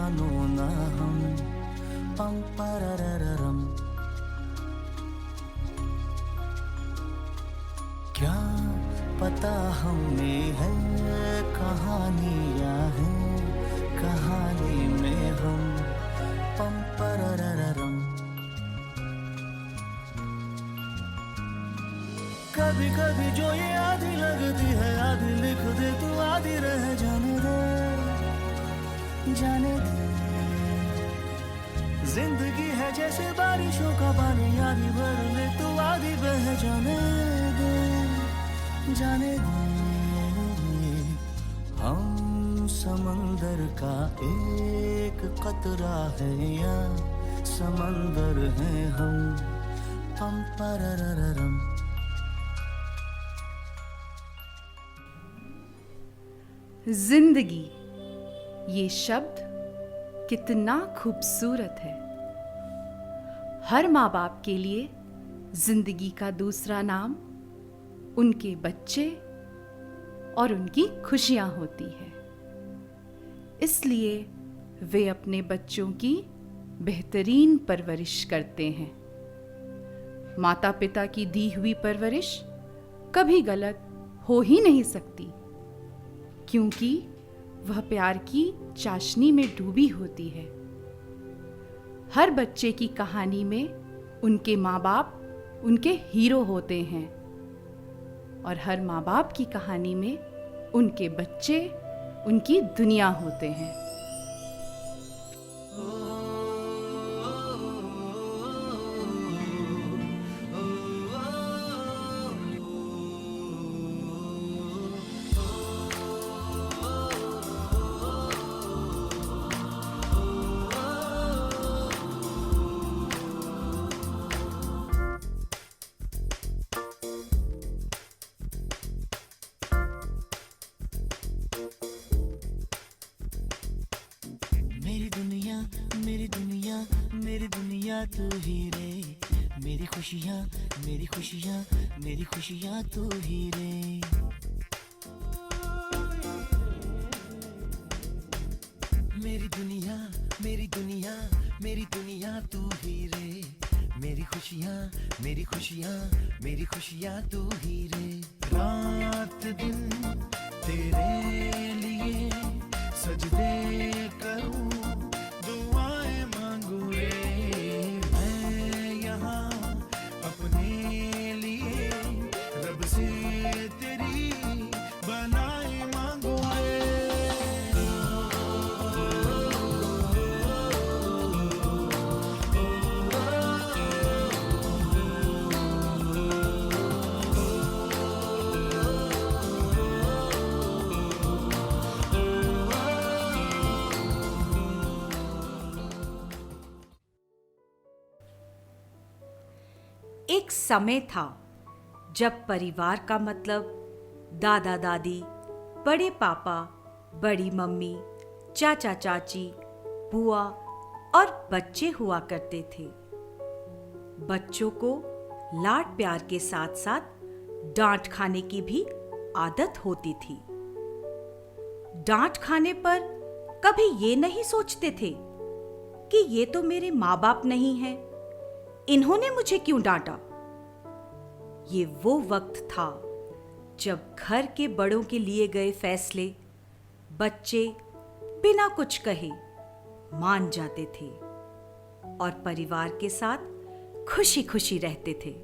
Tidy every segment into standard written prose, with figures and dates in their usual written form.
मानो ना हम, पम पररररम। क्या पता हमें है कहानियां हैं, कहानी में हम, पम पररररम। कभी कभी जो ये आधी लगती है, आधी लिख दे तू, आधी रह जाने दे, जाने दे। जिंदगी है जैसे बारिशों का पानी, आधी भर ले तू, आधी बह जाने दे, जाने दे। हम समंदर का एक कतरा है या समंदर है हम, पम पररररम। जिंदगी, ये शब्द कितना खूबसूरत है। हर माँ बाप के लिए जिंदगी का दूसरा नाम उनके बच्चे और उनकी खुशियाँ होती है। इसलिए वे अपने बच्चों की बेहतरीन परवरिश करते हैं। माता पिता की दी हुई परवरिश कभी गलत हो ही नहीं सकती, क्योंकि वह प्यार की चाशनी में डूबी होती है। हर बच्चे की कहानी में उनके माँ बाप उनके हीरो होते हैं, और हर माँ बाप की कहानी में उनके बच्चे उनकी दुनिया होते हैं। मेरी दुनिया, मेरी दुनिया, मेरी दुनिया तू ही रे। मेरी खुशियाँ, मेरी खुशियाँ, मेरी खुशियाँ तू ही रे। मेरी दुनिया, मेरी दुनिया, मेरी दुनिया तू ही रे। मेरी खुशियाँ, मेरी खुशियाँ, मेरी खुशियाँ तू ही रे। रात दिन तेरे लिए सजदे करूं, दुआएं मांगू रे। मैं यहाँ अपने लिए रब से तेरी बनाए मांगू रे। एक समय था जब परिवार का मतलब दादा दादी, बड़े पापा, बड़ी मम्मी, चाचा चाची, बुआ और बच्चे हुआ करते थे। बच्चों को लाड प्यार के साथ साथ डांट खाने की भी आदत होती थी। डांट खाने पर कभी ये नहीं सोचते थे कि ये तो मेरे माँ बाप नहीं हैं, इन्होंने मुझे क्यों डांटा। ये वो वक्त था जब घर के बड़ों के लिए गए फैसले बच्चे बिना कुछ कहे मान जाते थे और परिवार के साथ खुशी खुशी रहते थे।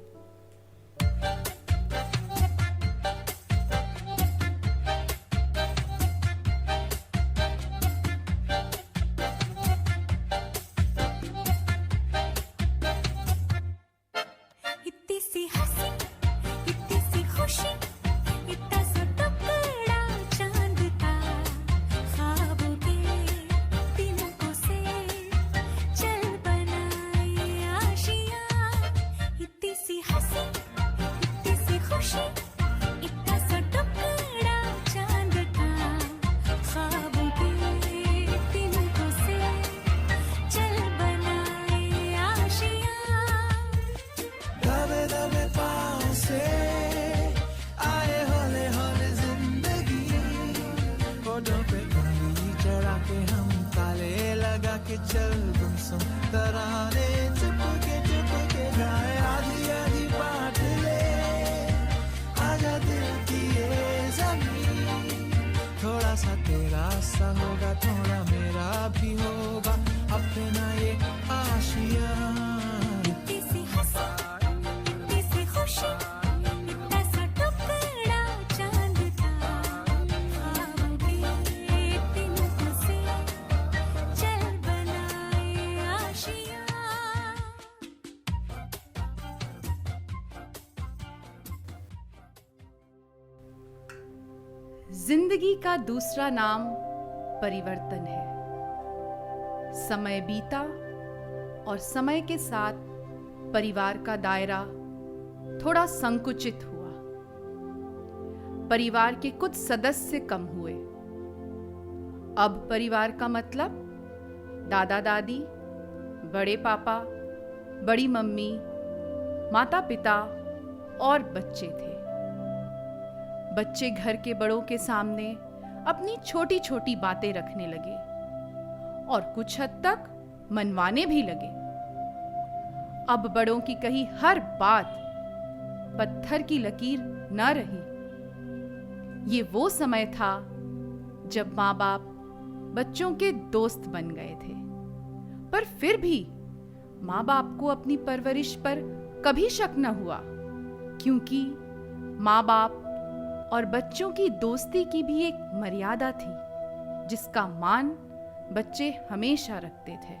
See के चल गुमसुम तराने चुपके गाए आधी आधी बात ले आजा दिल की ये ज़मीं थोड़ा सा तेरा सा होगा थोड़ा मेरा भी होगा अपना ये आशिया इतनी सी हंसी इतनी सी खुशी इतना सा टुकड़ा चांद का ख्वाबों के तिनकों से चल बनाए आशिया जिंदगी का दूसरा नाम परिवर्तन है। समय बीता और समय के साथ परिवार का दायरा थोड़ा संकुचित हुआ। परिवार के कुछ सदस्य कम हुए। अब परिवार का मतलब दादा दादी, बड़े पापा, बड़ी मम्मी, माता पिता और बच्चे थे। बच्चे घर के बड़ों के सामने अपनी छोटी छोटी बातें रखने लगे और कुछ हद तक मनवाने भी लगे। अब बड़ों की कही हर बात पत्थर की लकीर न रही। ये वो समय था जब माँ बाप बच्चों के दोस्त बन गए थे, पर फिर भी माँ बाप को अपनी परवरिश पर कभी शक न हुआ, क्योंकि माँ बाप और बच्चों की दोस्ती की भी एक मर्यादा थी जिसका मान बच्चे हमेशा रखते थे।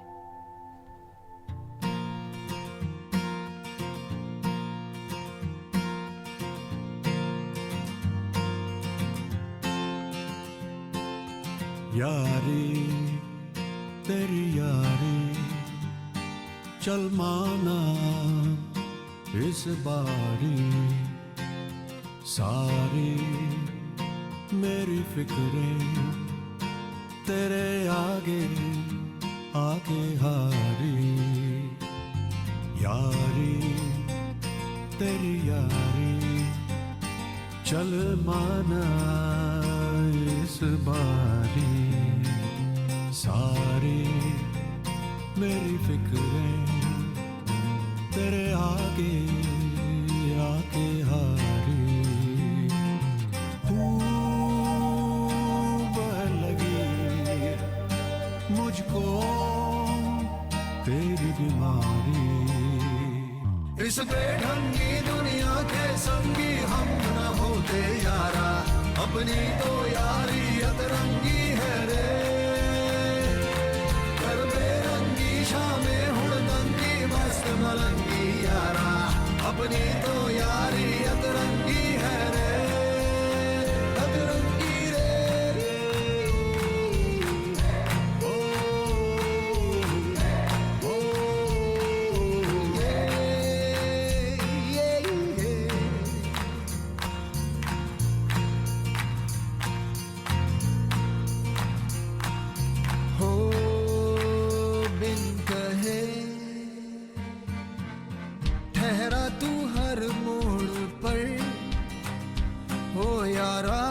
यारी तेरी यारी चल माना इस बारी सारी मेरी फिक्रें तेरे आगे आगे हारी यारी तेरी यारी चल माना इस बारी सारी मेरी फिक्रें तेरे आगे आगे हारी मुझको तेरी बीमारी इस बेढंगी दुनिया के संगी हम न होते यारा अपनी तो यारी अतरंगी है रे कर बेरंगी शामें हुड़दंगी मस्त मलंगी यारा अपनी तो यारी अतरंगी है रे अतरंगी रे ठहरा तू हर मोड़ पर हो यारा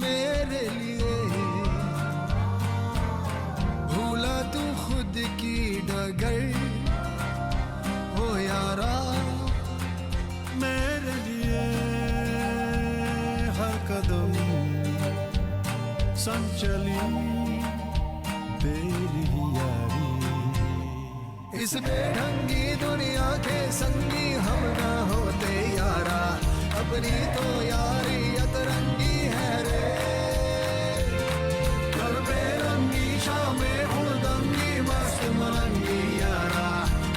मेरे लिए भूला तू खुद की डगर हो यारा मेरे लिए हर कदम संचली तेरी ही यारी इस बेढंगी दुनिया के संगी हम ना होते यारा अपनी तो यारी अतरंगी है रे कर बेरंगी शामें हुड़दंगी मस्त मलंगी यारा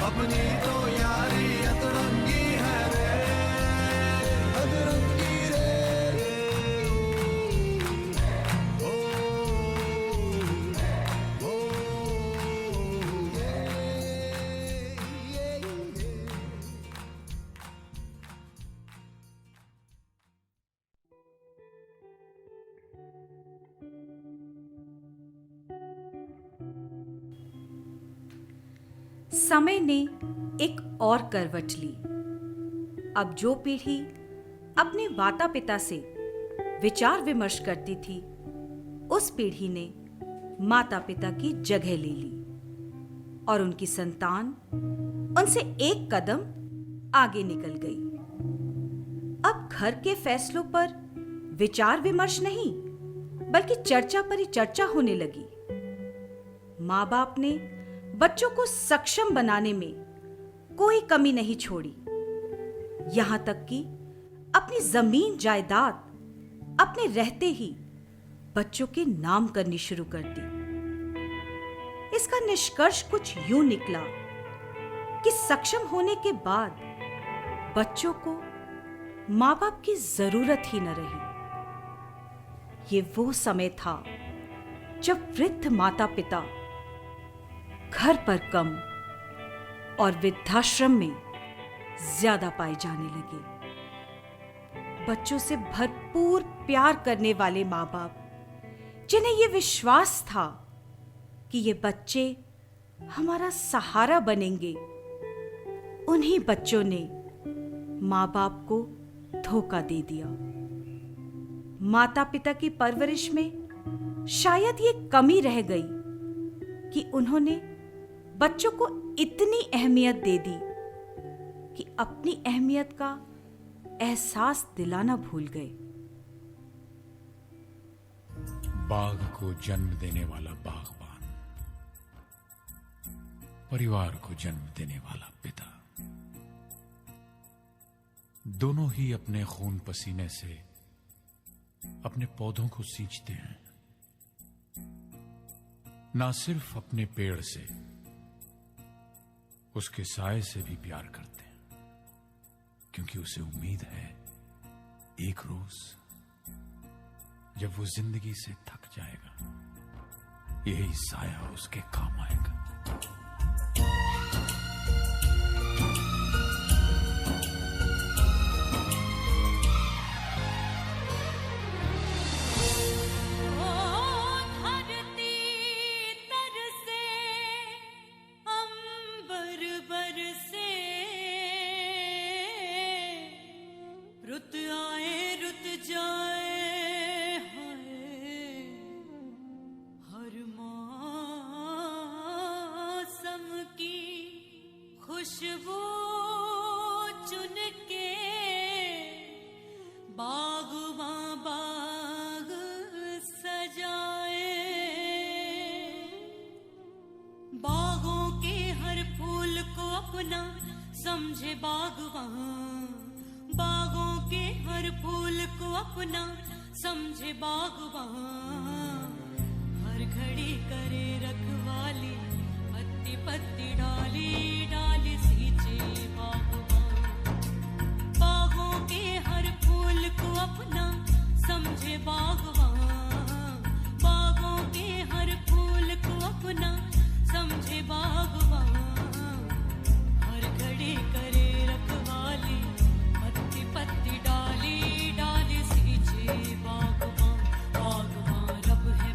अपनी तो यारी अतरंगी है रे अतरंगी समय ने एक और करवट ली। अब जो पीढ़ी अपने माता पिता से विचार विमर्श करती थी, उस पीढ़ी ने माता पिता की जगह ले ली और उनकी संतान उनसे एक कदम आगे निकल गई। अब घर के फैसलों पर विचार विमर्श नहीं, बल्कि चर्चा पर ही चर्चा होने लगी। माँ बाप ने बच्चों को सक्षम बनाने में कोई कमी नहीं छोड़ी, यहां तक कि अपनी जमीन जायदाद अपने रहते ही बच्चों के नाम करनी शुरू कर दी। इसका निष्कर्ष कुछ यूं निकला कि सक्षम होने के बाद बच्चों को माँ बाप की जरूरत ही न रही। ये वो समय था जब वृद्ध माता पिता घर पर कम और वृद्धाश्रम में ज्यादा पाए जाने लगे। बच्चों से भरपूर प्यार करने वाले माँ बाप, जिन्हें यह विश्वास था कि ये बच्चे हमारा सहारा बनेंगे, उन्हीं बच्चों ने माँ बाप को धोखा दे दिया। माता पिता की परवरिश में शायद ये कमी रह गई कि उन्होंने बच्चों को इतनी अहमियत दे दी कि अपनी अहमियत का एहसास दिलाना भूल गए। बाग को जन्म देने वाला बागबान, परिवार को जन्म देने वाला पिता, दोनों ही अपने खून पसीने से अपने पौधों को सींचते हैं। ना सिर्फ अपने पेड़ से, उसके साए से भी प्यार करते हैं, क्योंकि उसे उम्मीद है एक रोज जब वो जिंदगी से थक जाएगा, यही साया उसके काम आएगा। रुत आए रुत जाए हर मौसम की खुशबू चुन के बागबां बाग सजाए। बागों के हर फूल को अपना समझे बागबां, बागों के हर फूल को अपना समझे बागबां। हर घड़ी करे रखवाली, पत्ती पत्ती डाली डाली सींचे बागबां। बागों के हर फूल को अपना समझे बागबां, बागों के हर फूल को अपना समझे बागबां। हर घड़ी करे रखवाली, पत्ती डाली डाली सींचे बागबां। बागबां रब है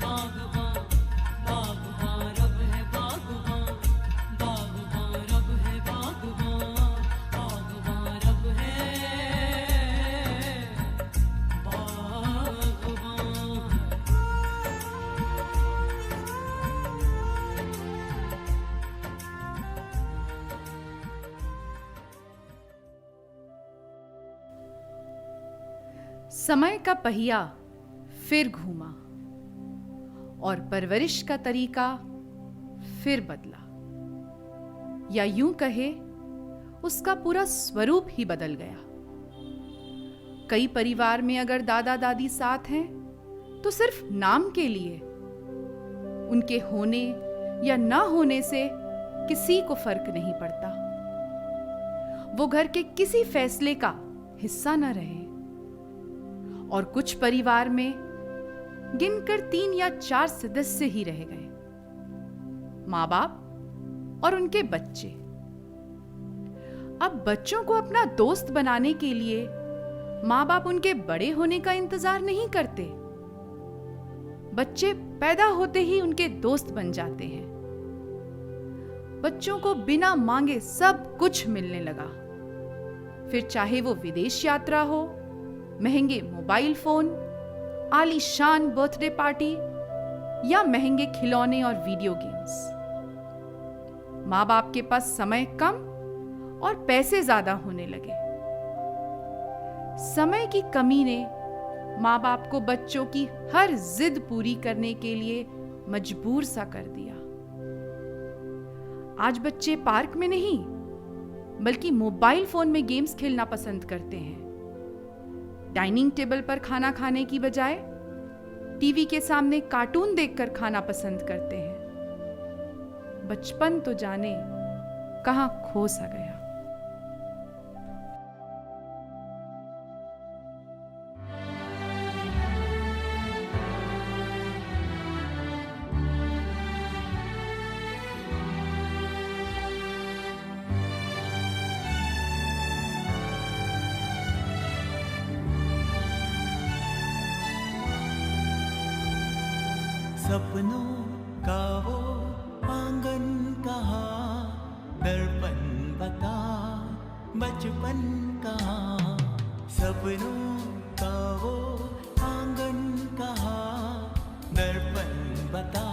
बागबां, बागबां रब है बागबां, बागबां रब है बागबां, बागबां रब है समय का पहिया फिर घूमा और परवरिश का तरीका फिर बदला, या यूं कहे उसका पूरा स्वरूप ही बदल गया। कई परिवार में अगर दादा दादी साथ हैं तो सिर्फ नाम के लिए, उनके होने या ना होने से किसी को फर्क नहीं पड़ता। वो घर के किसी फैसले का हिस्सा न रहे। और कुछ परिवार में गिनकर 3 या 4 सदस्य ही रह गए, माँ बाप और उनके बच्चे। अब बच्चों को अपना दोस्त बनाने के लिए माँ बाप उनके बड़े होने का इंतजार नहीं करते। बच्चे पैदा होते ही उनके दोस्त बन जाते हैं। बच्चों को बिना मांगे सब कुछ मिलने लगा, फिर चाहे वो विदेश यात्रा हो, महंगे मोबाइल फोन, आलीशान बर्थडे पार्टी या महंगे खिलौने और वीडियो गेम्स। माँ बाप के पास समय कम और पैसे ज्यादा होने लगे। समय की कमी ने माँ बाप को बच्चों की हर जिद पूरी करने के लिए मजबूर सा कर दिया। आज बच्चे पार्क में नहीं बल्कि मोबाइल फोन में गेम्स खेलना पसंद करते हैं। डाइनिंग टेबल पर खाना खाने की बजाय टीवी के सामने कार्टून देखकर खाना पसंद करते हैं। बचपन तो जाने कहां खो सा गया। सपनों का वो आंगन कहाँ, दर्पण बता बचपन कहाँ। सपनों का वो आंगन कहाँ, दर्पण बता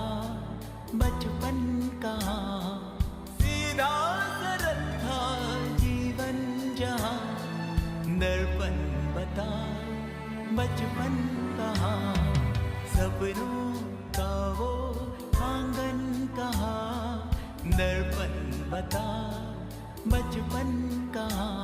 बचपन कहाँ। सीधा सरल था जीवन जहाँ, दर्पण बता बचपन कहाँ। सपनों का वो आंगन कहाँ, दर्पण बता बचपन कहाँ।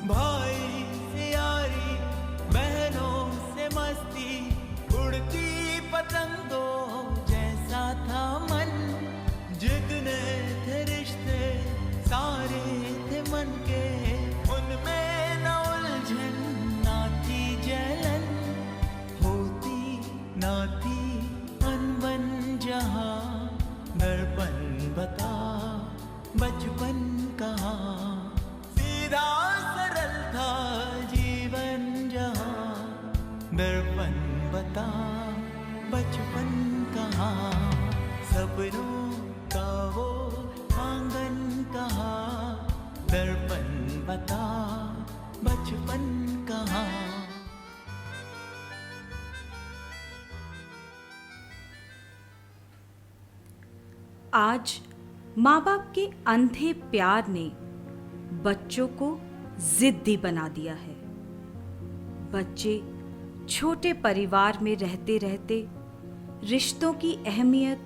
भाई से यारी, बहनों से मस्ती, उड़ती पतंगों जैसा था मन। जितने थे रिश्ते सारे थे मन के, उनमें न उलझन ना थी जलन। होती ना थी अनबन जहाँ, दर्पण बता बचपन कहाँ। सीधा सरल था जीवन जहाँ, दर्पण बता बचपन कहाँ। सपनों का वो आंगन कहाँ, दर्पण बता बचपन कहाँ। आज माँ बाप के अंधे प्यार ने बच्चों को जिद्दी बना दिया है। बच्चे छोटे परिवार में रहते रहते रिश्तों की अहमियत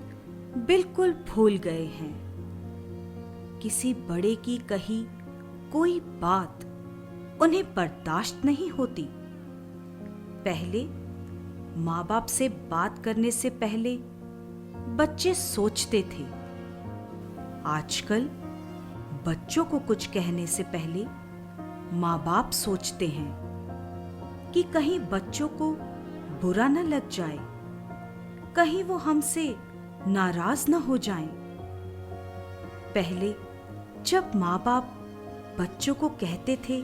बिल्कुल भूल गए हैं। किसी बड़े की कही कोई बात उन्हें बर्दाश्त नहीं होती। पहले माँ बाप से बात करने से पहले बच्चे सोचते थे। आजकल बच्चों को कुछ कहने से पहले माँ बाप सोचते हैं कि कहीं बच्चों को बुरा न लग जाए, कहीं वो हमसे नाराज न हो जाएं। पहले जब माँ बाप बच्चों को कहते थे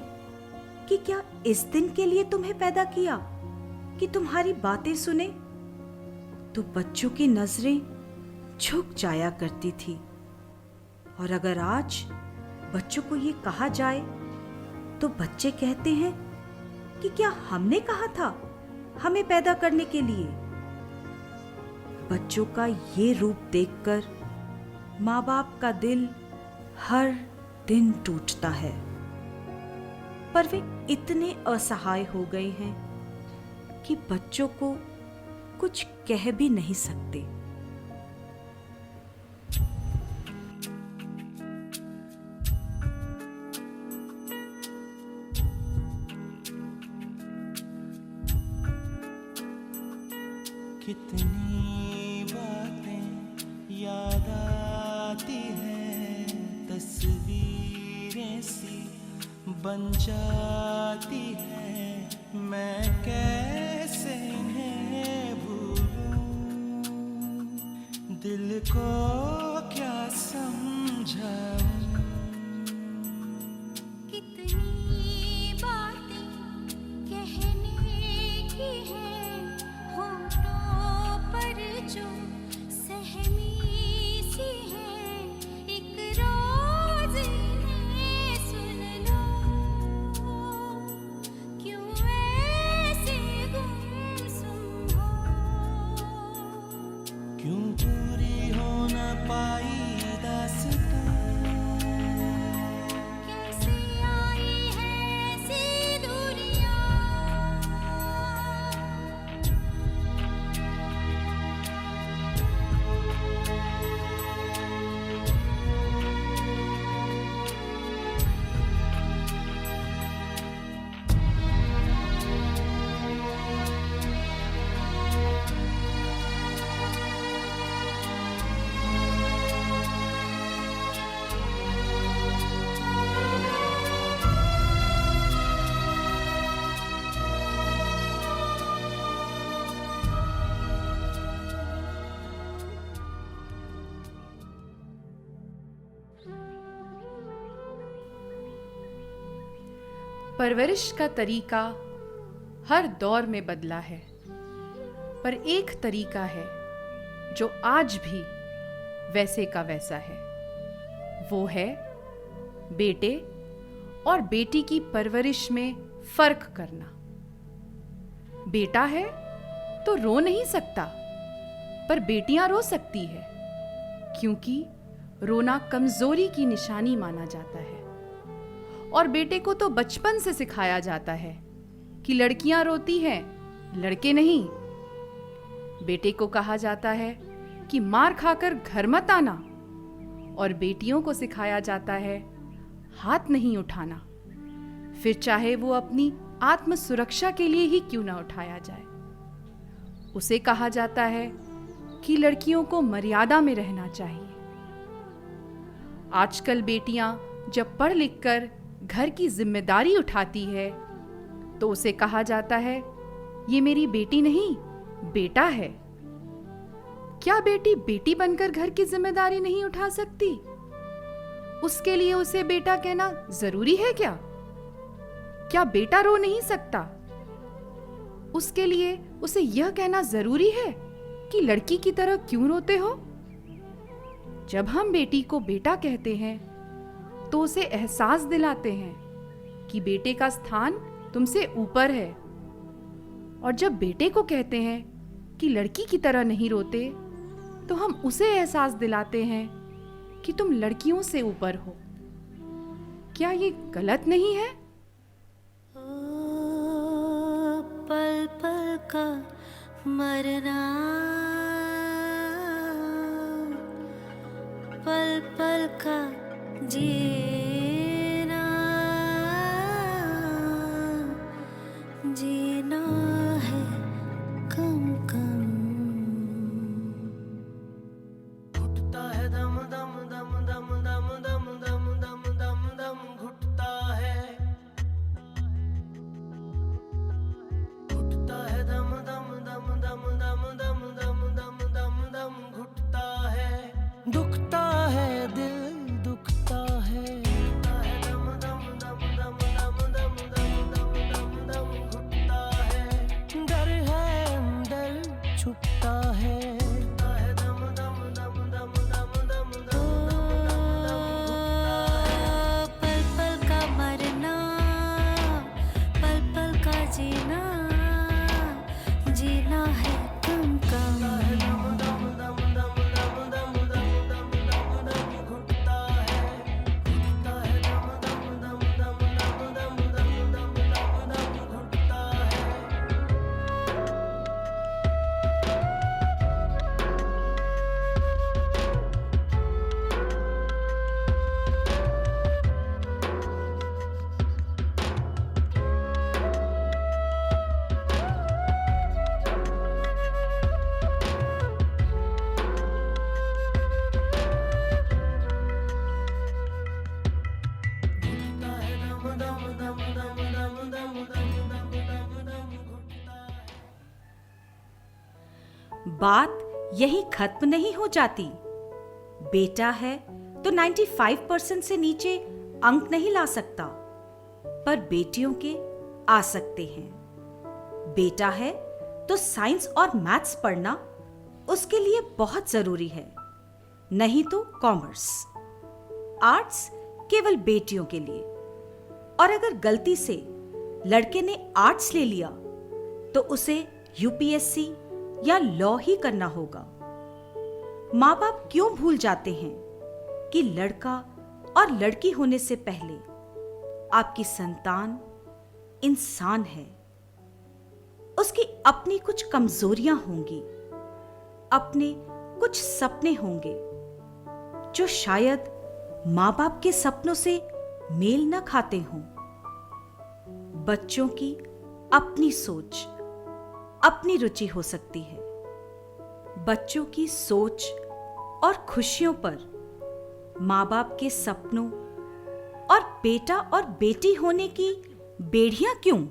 कि क्या इस दिन के लिए तुम्हें पैदा किया, कि तुम्हारी बातें सुने तो बच्चों की नजरें झुक जाया करती थी। और अगर आज बच्चों को ये कहा जाए तो बच्चे कहते हैं कि क्या हमने कहा था हमें पैदा करने के लिए। बच्चों का ये रूप देखकर माँ बाप का दिल हर दिन टूटता है, पर वे इतने असहाय हो गए हैं कि बच्चों को कुछ कह भी नहीं सकते। कितनी बातें याद आती हैं, तस्वीरें सी बन जाती है, मैं कैसे इन्हें भूलूं, दिल को क्या समझाऊं। कितनी बातें कहने की हैं, होठों पर जो सहमी सी है, एक रोज इन्हें सुन लो, क्यों ऐसे गुमसुम हो, क्यों पूरी हो न पाई दास्तां, कैसे आई है ऐसी दूरियां। परवरिश का तरीका हर दौर में बदला है, पर एक तरीका है जो आज भी वैसे का वैसा है। वो है बेटे और बेटी की परवरिश में फर्क करना। बेटा है तो रो नहीं सकता, पर बेटियां रो सकती है, क्योंकि रोना कमजोरी की निशानी माना जाता है। और बेटे को तो बचपन से सिखाया जाता है कि लड़कियां रोती हैं, लड़के नहीं। बेटे को कहा जाता है कि मार खाकर घर मत आना, और बेटियों को सिखाया जाता है हाथ नहीं उठाना, फिर चाहे वो अपनी आत्म सुरक्षा के लिए ही क्यों ना उठाया जाए। उसे कहा जाता है कि लड़कियों को मर्यादा में रहना चाहिए। आजकल बेटियां जब पढ़ लिख कर घर की जिम्मेदारी उठाती है तो उसे कहा जाता है ये मेरी बेटी नहीं, बेटा है। क्या बेटी बेटी बनकर घर की जिम्मेदारी नहीं उठा सकती? उसके लिए उसे बेटा कहना जरूरी है क्या? क्या बेटा रो नहीं सकता? उसके लिए उसे यह कहना जरूरी है कि लड़की की तरह क्यों रोते हो? जब हम बेटी को बेटा कहते हैं तो उसे एहसास दिलाते हैं कि बेटे का स्थान तुमसे ऊपर है। और जब बेटे को कहते हैं कि लड़की की तरह नहीं रोते, तो हम उसे एहसास दिलाते हैं कि तुम लड़कियों से ऊपर हो। क्या ये गलत नहीं है? पल पल का मरना, पल पल का जीना, जीना है कम कम। घुटता है दम दम दम दम दम दम दम दम दम दम घुटता है, घुटता है दम दम दम दम दम दम दम बात यही खत्म नहीं हो जाती। बेटा है तो 95% से नीचे अंक नहीं ला सकता, पर बेटियों के आ सकते हैं। बेटा है तो साइंस और मैथ्स पढ़ना उसके लिए बहुत जरूरी है, नहीं तो कॉमर्स। आर्ट्स केवल बेटियों के लिए। और अगर गलती से लड़के ने आर्ट्स ले लिया तो उसे यूपीएससी या लॉ ही करना होगा। माँ बाप क्यों भूल जाते हैं कि लड़का और लड़की होने से पहले आपकी संतान इंसान है। उसकी अपनी कुछ कमजोरियां होंगी, अपने कुछ सपने होंगे जो शायद माँ बाप के सपनों से मेल न खाते हों। बच्चों की अपनी सोच, अपनी रुचि हो सकती है। बच्चों की सोच और खुशियों पर माँ बाप के सपनों और बेटा और बेटी होने की बेड़ियां क्यों?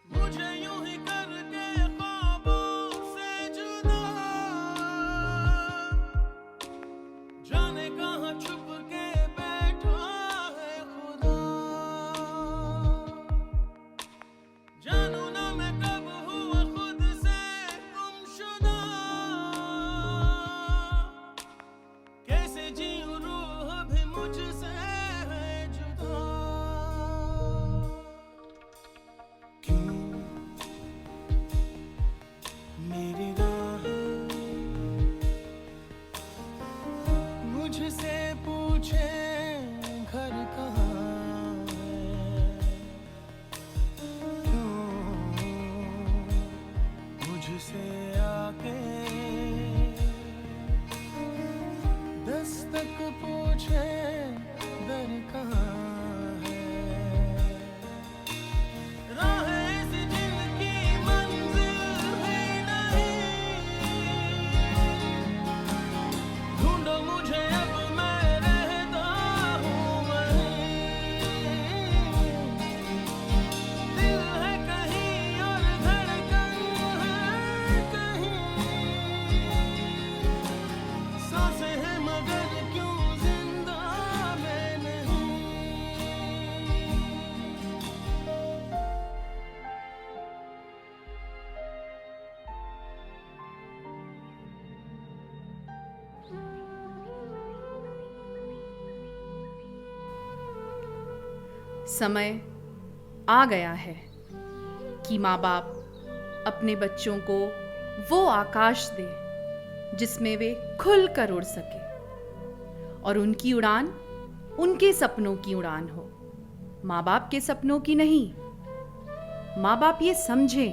मुझे यूं ही करके ख्वाबों से जुदा, जाने कहाँ छुप के बैठा है खुदा। जानू ना मैं कब हुआ खुद से गुमशुदा, कैसे जीऊं रूह भी मुझसे है जुदा। क्यों मेरी राहें मुझसे पूछे घर कहाँ है? क्यों मुझसे आके दस्तक पूछे दर कहाँ है? राहें ऐसी जिनकी मंजिल भी नहीं, ढूंढो मुझे अब मैं रहता हूँ वहीं। दिल है कहीं और धड़कन है कहीं, सांसें हैं मगर क्यों जिंदा मैं नहीं। समय आ गया है कि माँ बाप अपने बच्चों को वो आकाश दे जिसमें वे खुल कर उड़ सके और उनकी उड़ान उनके सपनों की उड़ान हो, माँ बाप के सपनों की नहीं। माँ बाप ये समझें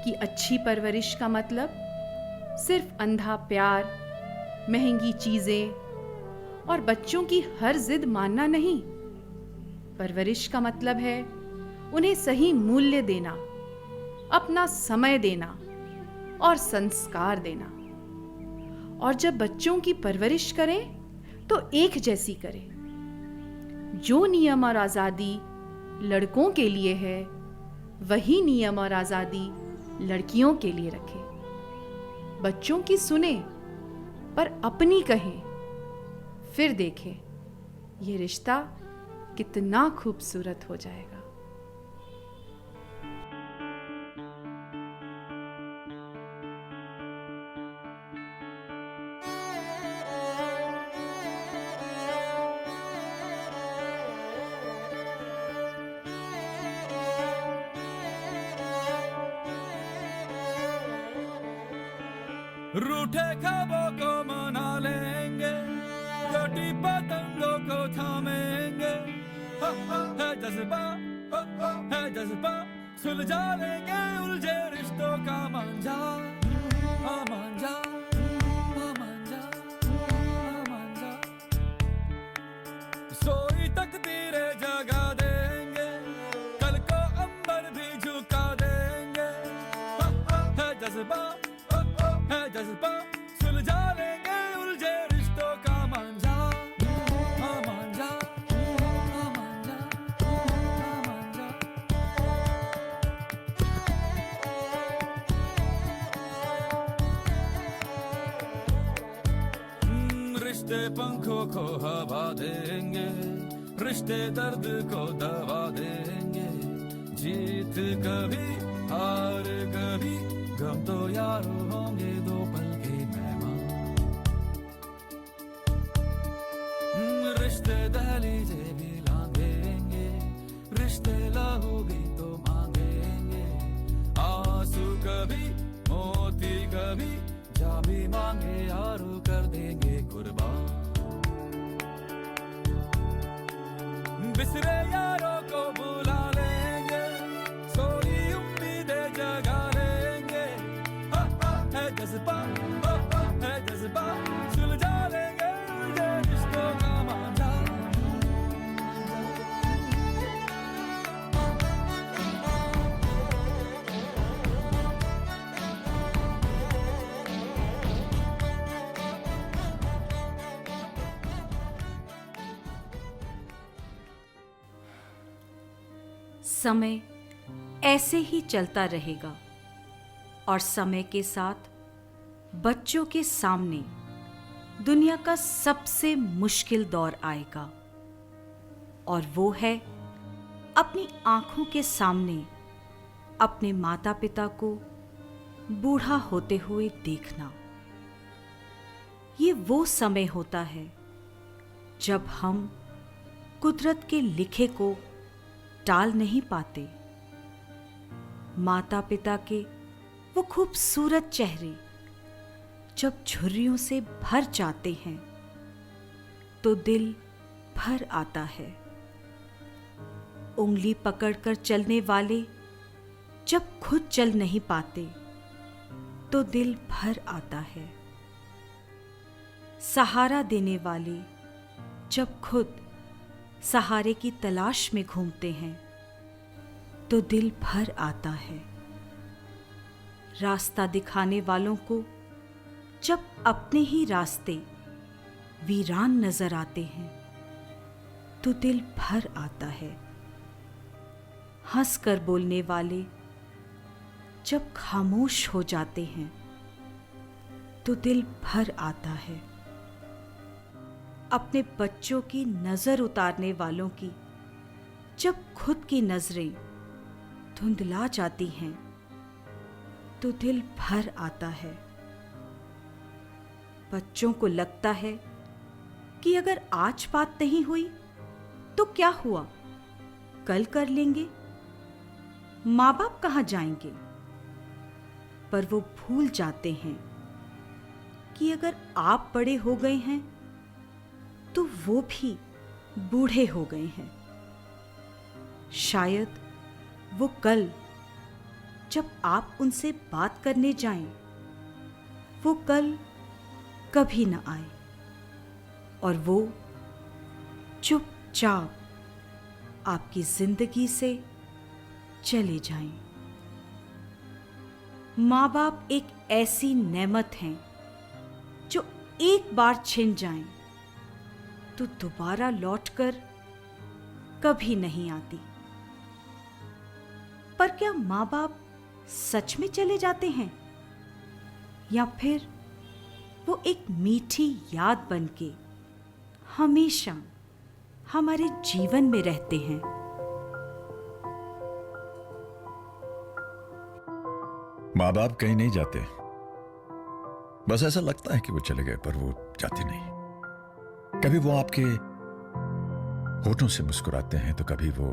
कि अच्छी परवरिश का मतलब सिर्फ अंधा प्यार, महंगी चीजें और बच्चों की हर जिद मानना नहीं। परवरिश का मतलब है उन्हें सही मूल्य देना, अपना समय देना और संस्कार देना। और जब बच्चों की परवरिश करें तो एक जैसी करें। जो नियम और आज़ादी लड़कों के लिए है, वही नियम और आज़ादी लड़कियों के लिए रखें। बच्चों की सुने पर अपनी कहें, फिर देखें ये रिश्ता कितना खूबसूरत हो जाएगा। रूठे ख्वाबों को मना लेंगे, कटी पतंगों को थामेंगे। है जज्बा, है जज्बा, सुलझा लेंगे उलझे रिश्तों का मांझा, हाँ मांझा। रिश्ते पंखों को हवा देंगे, रिश्ते दर्द को दवा देंगे। जीत कभी हार कभी गम तो यारो होंगे दो पल के मेहमान। रिश्ते दहलीजे भी लांघेंगे, रिश्ते लहू भी तो मांगेंगे। आंसू कभी मोती कभी जा भी मांगे यारो कर देंगे कुर्बान। बिसरे यारों को बुला लेंगे, सोई उम्मीदें जगा लेंगे। है जज्बा है जज्बा, सुलझा लेंगे ये रिश्तों का मांझा। समय ऐसे ही चलता रहेगा और समय के साथ बच्चों के सामने दुनिया का सबसे मुश्किल दौर आएगा, और वो है अपनी आंखों के सामने अपने माता पिता को बूढ़ा होते हुए देखना। ये वो समय होता है जब हम कुदरत के लिखे को टाल नहीं पाते। माता पिता के वो खूबसूरत चेहरे जब झुर्रियों से भर जाते हैं तो दिल भर आता है। उंगली पकड़कर चलने वाले जब खुद चल नहीं पाते तो दिल भर आता है। सहारा देने वाले जब खुद सहारे की तलाश में घूमते हैं तो दिल भर आता है। रास्ता दिखाने वालों को जब अपने ही रास्ते वीरान नजर आते हैं तो दिल भर आता है। हंसकर बोलने वाले जब खामोश हो जाते हैं तो दिल भर आता है। अपने बच्चों की नजर उतारने वालों की जब खुद की नजरें धुंधला जाती हैं तो दिल भर आता है। बच्चों को लगता है कि अगर आज बात नहीं हुई तो क्या हुआ, कल कर लेंगे, माँ बाप कहाँ जाएंगे। पर वो भूल जाते हैं कि अगर आप बड़े हो गए हैं तो वो भी बूढ़े हो गए हैं। शायद वो कल जब आप उनसे बात करने जाएं, वो कल कभी न आए और वो चुपचाप आपकी जिंदगी से चले जाएं। माँ बाप एक ऐसी नेमत हैं जो एक बार छिन जाएं तो दोबारा लौटकर कभी नहीं आती। पर क्या माँ बाप सच में चले जाते हैं या फिर वो एक मीठी याद बनके हमेशा हमारे जीवन में रहते हैं? माँ बाप कहीं नहीं जाते, बस ऐसा लगता है कि वो चले गए, पर वो जाते नहीं। कभी वो आपके होठों से मुस्कुराते हैं तो कभी वो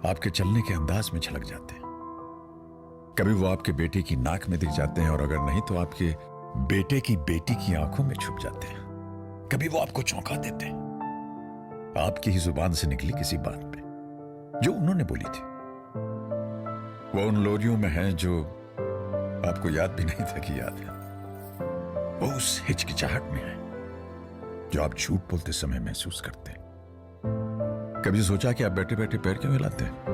आपके चलने के अंदाज में झलक जाते हैं। कभी वो आपके बेटे की नाक में दिख जाते हैं और अगर नहीं तो आपके बेटे की बेटी की आंखों में छुप जाते हैं। कभी वो आपको चौंका देते हैं आपकी ही जुबान से निकली किसी बात पे जो उन्होंने बोली थी। वो उन लोरियों में है जो आपको याद भी नहीं था कि याद है। वो उस हिचकिचाहट में है जो आप झूठ बोलते समय महसूस करते हैं। कभी सोचा कि आप बैठे बैठे पैर क्यों हिलाते हैं?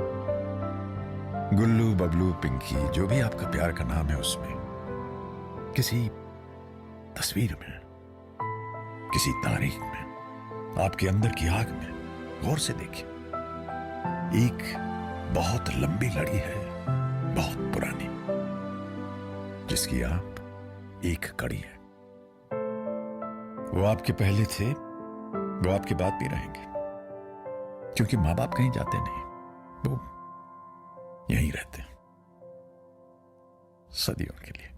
गुल्लू, बबलू, पिंकी, जो भी आपका प्यार का नाम है, उसमें किसी तस्वीर में, किसी तारीख में, आपके अंदर की आग में गौर से देखिए। एक बहुत लंबी लड़ी है, बहुत पुरानी, जिसकी आप एक कड़ी है। वो आपके पहले थे, वो आपके बाद भी रहेंगे, क्योंकि मां बाप कहीं जाते नहीं, वो यहीं रहते हैं सदियों के लिए।